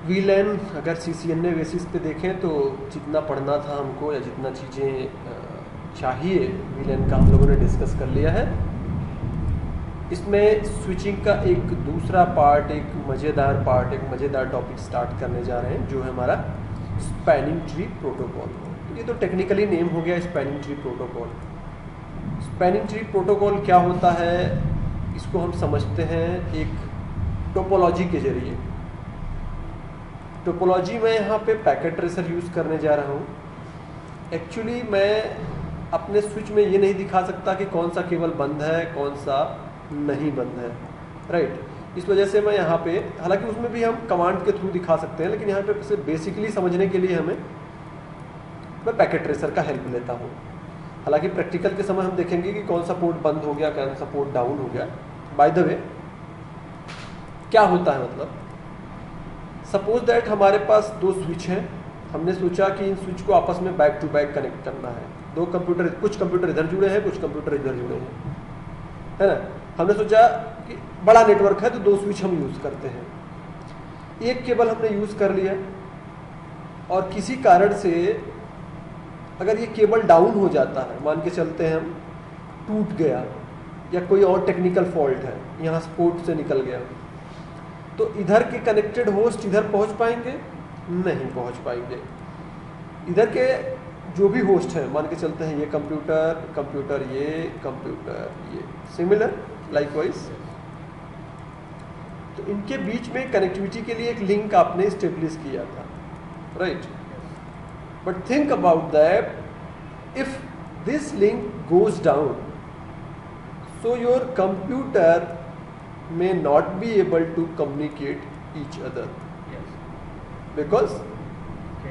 वीलैन अगर CCNA basis पे देखें तो जितना पढ़ना था हमको या जितना चीज़ें चाहिए वीलैन का हम लोगों ने डिस्कस कर लिया है। इसमें स्विचिंग का एक दूसरा पार्ट, एक मज़ेदार टॉपिक स्टार्ट करने जा रहे हैं, जो है हमारा स्पैनिंग ट्री प्रोटोकॉल। तो ये तो टेक्निकली नेम हो गया spanning tree protocol. Spanning tree protocol क्या होता है, इसको हम समझते हैं एक टोपोलॉजी के जरिए। टोपोलॉजी में यहाँ पे पैकेट ट्रेसर यूज़ करने जा रहा हूँ। एक्चुअली मैं अपने स्विच में ये नहीं दिखा सकता कि कौन सा केबल बंद है कौन सा नहीं बंद है, राइट। इस वजह से मैं यहाँ पे, हालांकि उसमें भी हम कमांड के थ्रू दिखा सकते हैं, लेकिन यहाँ पे सिर्फ बेसिकली समझने के लिए मैं पैकेट ट्रेसर का हेल्प लेता हूँ। हालांकि प्रैक्टिकल के समय हम देखेंगे कि कौन सा पोर्ट बंद हो गया, कौन सा पोर्ट डाउन हो गया। बाय द वे क्या होता है, मतलब सपोज दैट हमारे पास दो स्विच हैं। हमने सोचा कि इन स्विच को आपस में बैक टू बैक कनेक्ट करना है। दो कंप्यूटर, कुछ कंप्यूटर इधर जुड़े हैं, कुछ कंप्यूटर इधर जुड़े हैं, है ना। हमने सोचा कि बड़ा नेटवर्क है तो दो स्विच हम यूज़ करते हैं। एक केबल हमने यूज़ कर लिया और किसी कारण से अगर ये केबल डाउन हो जाता है, मान के चलते हैं हम टूट गया या कोई और टेक्निकल फॉल्ट है, यहाँ से पोर्ट से निकल गया, तो इधर के कनेक्टेड होस्ट इधर पहुंच पाएंगे? नहीं पहुंच पाएंगे। इधर के जो भी होस्ट हैं, मान के चलते हैं ये कंप्यूटर ये सिमिलर लाइकवाइज, तो इनके बीच में कनेक्टिविटी के लिए एक लिंक आपने स्टेब्लिश किया था, right. But think about that, if this link goes down, so your computer may not be able to communicate each other, because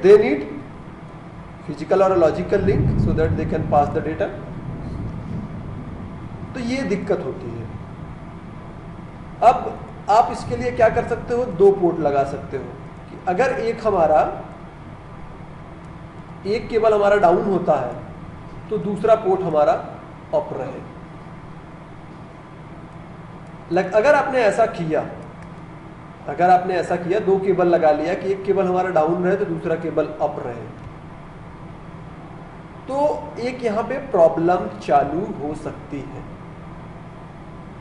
they need physical or a logical link so that they can pass the data. तो ये दिक्कत होती है। अब आप इसके लिए क्या कर सकते हो, दो पोर्ट लगा सकते हो कि अगर एक केबल हमारा डाउन होता है तो दूसरा पोर्ट हमारा अप रहे। अगर आपने ऐसा किया, दो केबल लगा लिया कि एक केबल हमारा डाउन रहे तो दूसरा केबल अप रहे, तो एक यहाँ पे प्रॉब्लम चालू हो सकती है।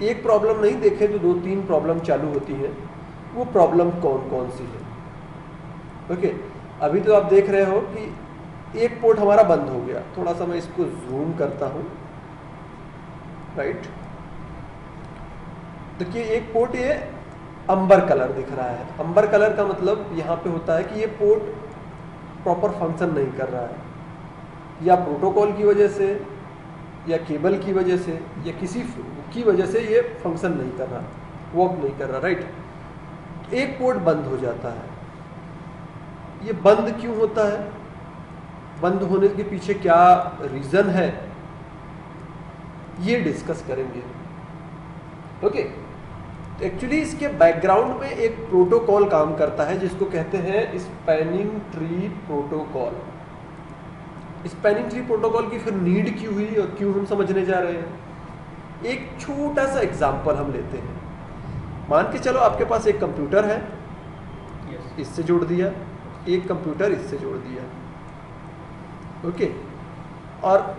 एक प्रॉब्लम नहीं देखें तो दो तीन प्रॉब्लम चालू होती है। वो प्रॉब्लम कौन कौन सी है? ओके, अभी तो आप देख रहे हो कि एक पोर्ट हमारा बंद हो गया। थोड़ा सा मैं इसको जूम करता हूं, राइट। देखिए एक पोर्ट ये अंबर कलर दिख रहा है। अंबर कलर का मतलब यहाँ पे होता है कि ये पोर्ट प्रॉपर फंक्शन नहीं कर रहा है, या प्रोटोकॉल की वजह से या केबल की वजह से या किसी की वजह से ये फंक्शन नहीं कर रहा, वर्क नहीं कर रहा, राइट। एक पोर्ट बंद हो जाता है। ये बंद क्यों होता है, बंद होने के पीछे क्या रीजन है, ये डिस्कस करेंगे। ओके, एक्चुअली इसके बैकग्राउंड में एक प्रोटोकॉल काम करता है जिसको कहते हैं spanning tree protocol. Spanning tree protocol की फिर नीड क्यों हुई और क्यों हम समझने जा रहे हैं, एक छोटा सा एग्जांपल हम लेते हैं। मान के चलो आपके पास एक कंप्यूटर है, इससे जोड़ दिया, एक कंप्यूटर इससे जोड़ दिया, ओके। और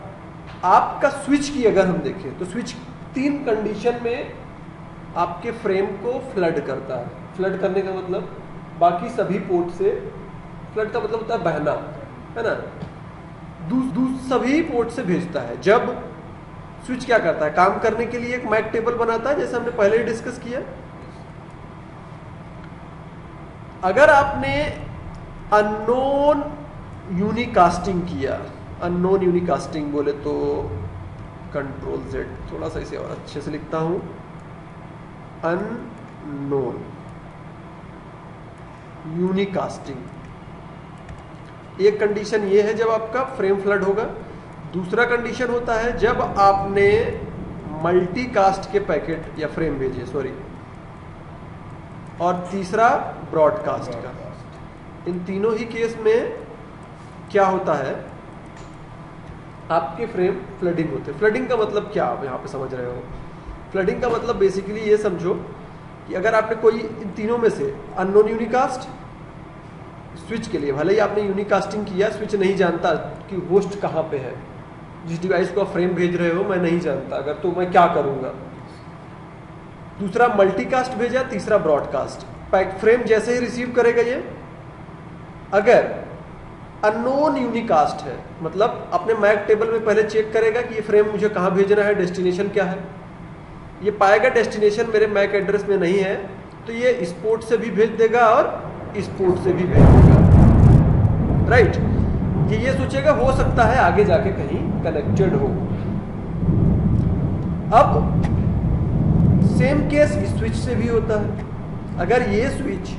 आपका स्विच की अगर हम देखें तो स्विच तीन कंडीशन में आपके फ्रेम को फ्लड करता है। फ्लड करने का मतलब बाकी सभी पोर्ट से, फ्लड का मतलब होता है बहना, है ना, सभी पोर्ट से भेजता है। जब स्विच क्या करता है, काम करने के लिए एक मैक टेबल बनाता है, जैसे हमने पहले ही डिस्कस किया। अगर आपने अननोन यूनिकास्टिंग किया, अननोन यूनिकास्टिंग बोले तो कंट्रोल Z, थोड़ा सा इसे और अच्छे से लिखता हूं, अननोन यूनिकास्टिंग। एक कंडीशन ये है जब आपका फ्रेम फ्लड होगा। दूसरा कंडीशन होता है जब आपने मल्टीकास्ट के पैकेट या फ्रेम भेजे, सॉरी, और तीसरा ब्रॉडकास्ट का। इन तीनों ही केस में क्या होता है, आपके फ्रेम फ्लडिंग होते हैं। फ्लडिंग का मतलब क्या आप यहाँ पे समझ रहे हो? फ्लडिंग का मतलब बेसिकली ये समझो कि अगर आपने कोई इन तीनों में से अननोन यूनिकास्ट, स्विच के लिए भले ही आपने यूनिकास्टिंग किया, स्विच नहीं जानता कि होस्ट कहाँ पे है, जिस डिवाइस को आप फ्रेम भेज रहे हो मैं नहीं जानता अगर, तो मैं क्या करूँगा। दूसरा मल्टीकास्ट भेजा, तीसरा ब्रॉडकास्ट। फ्रेम जैसे ही रिसीव करेगा ये, अगर अननोन यूनिकास्ट है, मतलब अपने मैक टेबल में पहले चेक करेगा कि ये फ्रेम मुझे कहाँ भेजना है, डेस्टिनेशन क्या है। ये पाएगा डेस्टिनेशन मेरे मैक एड्रेस में नहीं है, तो ये इस पोर्ट से भी भेज देगा और इस पोर्ट से भी भेज देगा, राइट। ये सोचेगा हो सकता है आगे जाके कहीं कनेक्टेड हो। अब सेम केस स्विच से भी होता है। अगर ये स्विच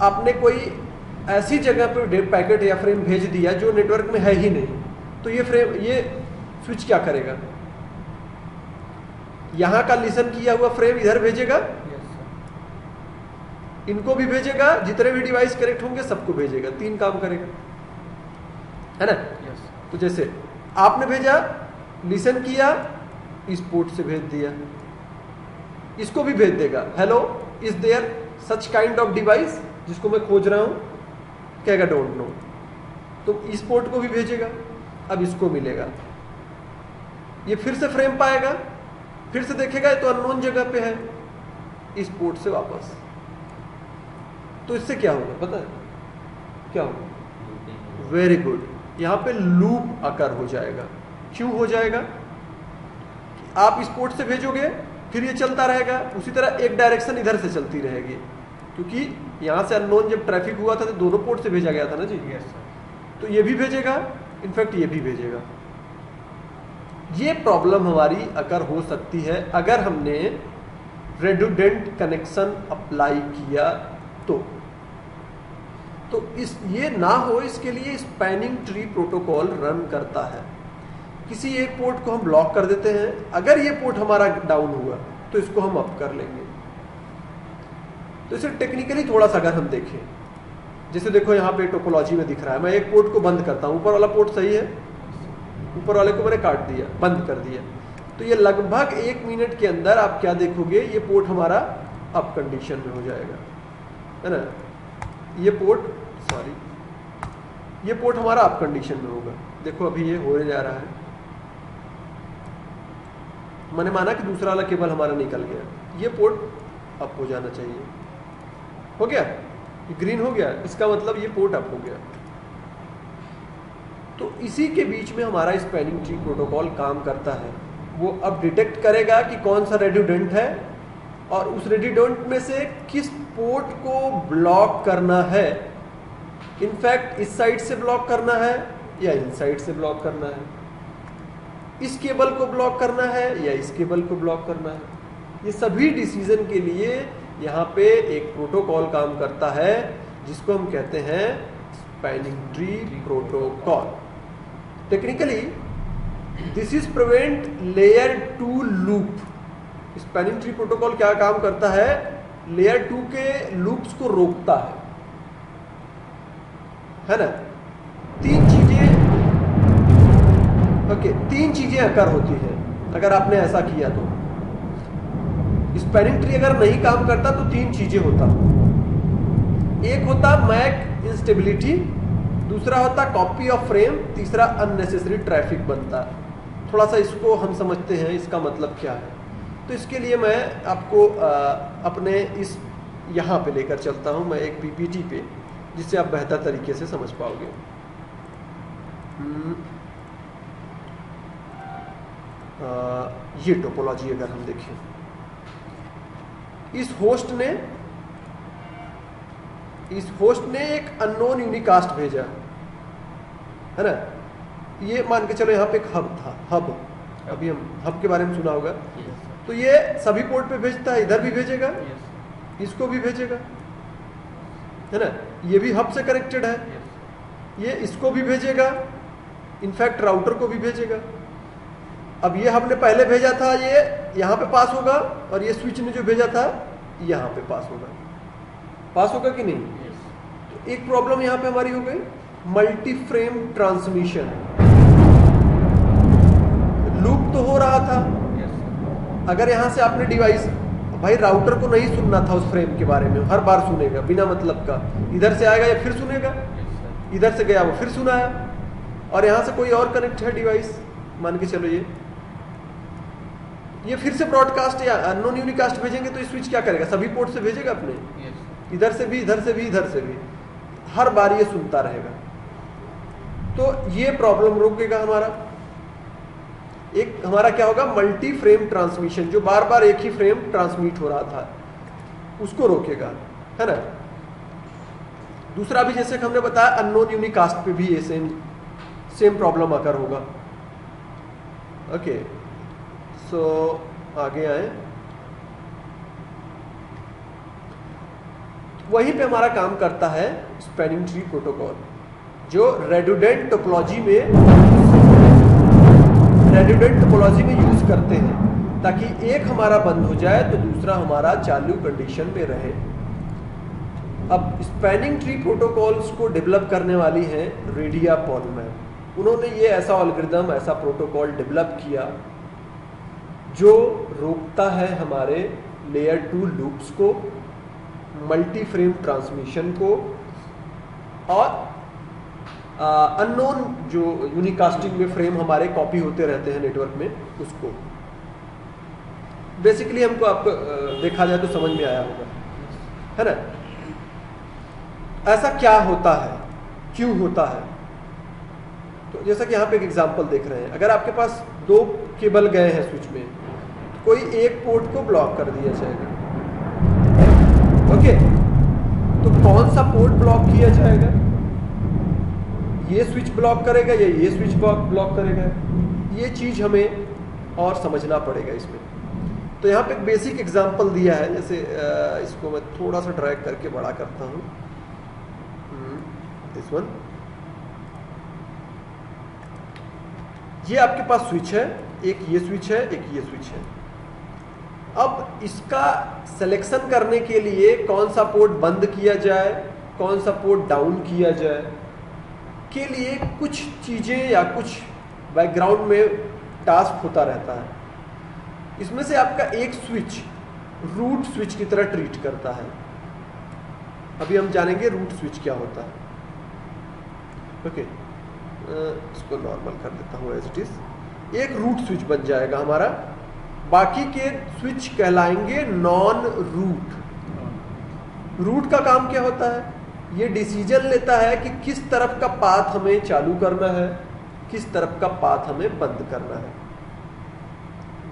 आपने कोई ऐसी जगह पर पैकेट या फ्रेम भेज दिया जो नेटवर्क में है ही नहीं, तो ये स्विच क्या करेगा, यहां का लिसन किया हुआ फ्रेम इधर भेजेगा, इनको भी भेजेगा, जितने भी डिवाइस कनेक्ट होंगे सबको भेजेगा, 3 काम करेगा, है ना। तो जैसे आपने भेजा, लिसन किया, इस पोर्ट से भेज दिया, इसको भी भेज देगा, hello is there such kind of device जिसको मैं खोज रहा हूं, कहेगा डोंट नो, तो इस पोर्ट को भी भेजेगा, अब इसको मिलेगा, ये फिर से फ्रेम पाएगा, फिर से देखेगा तो अननोन जगह पे है, इस पोर्ट से वापस। तो इससे क्या होगा पता है क्या होगा? वेरी गुड, यहां पे लूप अकर हो जाएगा। क्यों हो जाएगा? आप इस पोर्ट से भेजोगे, फिर ये चलता रहेगा, उसी तरह एक डायरेक्शन इधर से चलती रहेगी, क्योंकि यहां से अननोन जब ट्रैफिक हुआ था तो दोनों पोर्ट से भेजा गया था ना जी। तो ये भी भेजेगा, इनफैक्ट ये भी भेजेगा। ये प्रॉब्लम हमारी अकर हो सकती है अगर हमने रेडुडेंट कनेक्शन अप्लाई किया तो ये ना हो, इसके लिए स्पैनिंग ट्री प्रोटोकॉल रन करता है। किसी एक पोर्ट को हम ब्लॉक कर देते हैं, अगर ये पोर्ट हमारा डाउन हुआ तो इसको हम अप कर लेंगे। तो इसे टेक्निकली थोड़ा सा अगर हम देखें, जैसे देखो यहाँ पे टोपोलॉजी में दिख रहा है, मैं एक पोर्ट को बंद करता हूँ, ऊपर वाला पोर्ट सही है, ऊपर वाले को मैंने काट दिया, बंद कर दिया, तो ये लगभग 1 मिनट के अंदर आप क्या देखोगे, ये पोर्ट हमारा अप कंडीशन में हो जाएगा, है ना। ये पोर्ट हमारा अप कंडीशन में होगा। देखो अभी ये हो जा रहा है, मैंने माना कि दूसरा वाला केबल हमारा निकल गया, ये पोर्ट अप हो जाना चाहिए, हो गया, ग्रीन हो गया, इसका मतलब ये पोर्ट अप हो गया। तो इसी के बीच में हमारा स्पैनिंग ट्री प्रोटोकॉल काम करता है। वो अब डिटेक्ट करेगा कि कौन सा रेडुडेंट है और उस रेडुडेंट में से किस पोर्ट को ब्लॉक करना है। इनफैक्ट इस साइड से ब्लॉक करना है या इन साइड से ब्लॉक करना है, इस केबल को ब्लॉक करना है या इस केबल को ब्लॉक करना है। ये सभी डिसीजन के लिए यहाँ पे एक प्रोटोकॉल काम करता है जिसको हम कहते हैं spanning tree protocol. Technically this is prevent layer 2 loop. Spanning tree protocol क्या काम करता है, लेयर 2 के लूप्स को रोकता है ना। 3 चीजें अकर होती हैं अगर आपने ऐसा किया तो। स्पैनिंग ट्री अगर नहीं काम करता तो 3 चीजें होता। एक होता मैक इंस्टेबिलिटी, दूसरा होता कॉपी ऑफ फ्रेम, तीसरा अननेसेसरी ट्रैफिक बनता। थोड़ा सा इसको हम समझते हैं इसका मतलब क्या है। तो इसके लिए मैं आपको अपने इस यहाँ पे लेकर चलता हूँ, मैं एक पीपीटी पे, जिससे आप बेहतर तरीके से समझ पाओगे। ये टोपोलॉजी अगर हम देखें, इस होस्ट ने एक अननोन यूनिकास्ट भेजा, है ना। ये मान के चलो यहाँ पे एक हब था, हब, अभी हम हब के बारे में सुना होगा। तो ये सभी पोर्ट पे भेजता है, इधर भी भेजेगा, इसको भी भेजेगा, है ना। ये भी हब से कनेक्टेड है, ये इसको भी भेजेगा, इनफैक्ट राउटर को भी भेजेगा। अब ये हब ने पहले भेजा था, ये यहाँ पे पास होगा, और ये स्विच ने जो भेजा था यहाँ पे पास होगा कि नहीं। तो एक प्रॉब्लम यहाँ पे हमारी हो गई, मल्टी फ्रेम ट्रांसमिशन। लूप तो हो रहा था, अगर यहाँ से आपने डिवाइस भाई राउटर को नहीं सुनना था उस फ्रेम के बारे में, हर बार सुनेगा बिना मतलब का, इधर से आएगा या फिर सुनेगा, इधर से गया वो फिर सुनाया, और यहाँ से कोई और कनेक्ट है डिवाइस, मान के चलो ये फिर से ब्रॉडकास्ट या अननोन यूनिकास्ट भेजेंगे तो स्विच क्या करेगा, सभी पोर्ट से भेजेगा अपने, इधर से भी इधर से भी इधर से भी, हर बार ये सुनता रहेगा। तो ये प्रॉब्लम रोकेगा हमारा। एक हमारा क्या होगा, मल्टी फ्रेम ट्रांसमिशन, जो बार बार एक ही फ्रेम ट्रांसमिट हो रहा था उसको रोकेगा, है ना। दूसरा भी जैसे कि हमने बताया अननोन यूनिकास्ट पे भी ये सेम प्रॉब्लम आकर होगा। ओके, सो आगे आए, वहीं पे हमारा काम करता है स्पैनिंग ट्री प्रोटोकॉल, जो रेडुडेंट टोपोलॉजी में यूज करते हैं, ताकि एक हमारा बंद हो जाए तो दूसरा हमारा चालू कंडीशन में रहे। अब स्पैनिंग ट्री प्रोटोकॉल्स को डेवलप करने वाली है रेडिया पॉलीमैन। उन्होंने ये ऐसा एल्गोरिथम, ऐसा प्रोटोकॉल डेवलप किया जो रोकता है हमारे लेयर 2 लूप्स को, मल्टी फ्रेम ट्रांसमिशन को, और अननोन जो यूनिकास्टिंग में फ्रेम हमारे कॉपी होते रहते हैं नेटवर्क में, उसको। बेसिकली हमको आपको देखा जाए तो समझ में आया होगा, है ना। ऐसा क्या होता है, क्यों होता है? तो जैसा कि यहाँ पे एक एग्जांपल देख रहे हैं, अगर आपके पास 2 केबल गए हैं स्विच में, तो कोई एक पोर्ट को ब्लॉक कर दिया जाएगा। ओके, तो कौन सा पोर्ट ब्लॉक किया जाएगा? ये स्विच ब्लॉक करेगा या ये स्विच ब्लॉक करेगा? ये चीज हमें और समझना पड़ेगा इसमें। तो यहाँ पे एक बेसिक एग्जांपल दिया है, जैसे इसको मैं थोड़ा सा ड्रैग करके बड़ा करता हूँ, दिस वन। ये आपके पास स्विच है, एक ये स्विच है, एक ये स्विच है। अब इसका सिलेक्शन करने के लिए कौन सा पोर्ट बंद किया जाए, कौन सा पोर्ट डाउन किया जाए, के लिए कुछ चीजें या कुछ बैकग्राउंड में टास्क होता रहता है। इसमें से आपका एक स्विच रूट स्विच की तरह ट्रीट करता है। अभी हम जानेंगे रूट स्विच क्या होता है। ओके, इसको नॉर्मल कर देता हूँ एज इट इज। एक रूट स्विच बन जाएगा हमारा, बाकी के स्विच कहलाएंगे नॉन रूट। रूट का काम क्या होता है? ये डिसीजन लेता है कि किस तरफ का पाथ हमें चालू करना है, किस तरफ का पाथ हमें बंद करना है।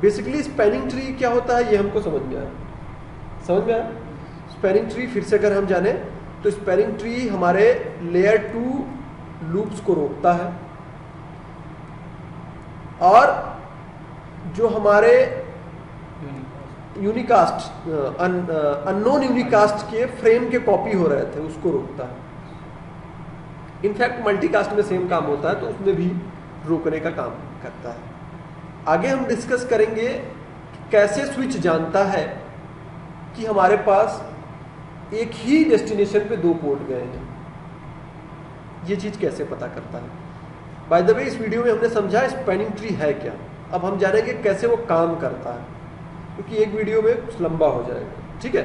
बेसिकली स्पैनिंग ट्री क्या होता है ये हमको समझ में आया, समझ में आया। स्पैनिंग ट्री फिर से अगर हम जाने तो स्पैनिंग ट्री हमारे लेयर 2 लूप्स को रोकता है, और जो हमारे यूनिकास्ट अननोन यूनिकास्ट के फ्रेम के कॉपी हो रहे थे उसको रोकता है। इनफैक्ट मल्टीकास्ट में सेम काम होता है, तो उसमें भी रोकने का काम करता है। आगे हम डिस्कस करेंगे कैसे स्विच जानता है कि हमारे पास एक ही डेस्टिनेशन पे 2 पोर्ट गए हैं, ये चीज कैसे पता करता है। बाय द वे, इस वीडियो में हमने समझा स्पैनिंग ट्री है क्या। अब हम जानेंगे कैसे वो काम करता है, क्योंकि एक वीडियो में कुछ लंबा हो जाएगा, ठीक है।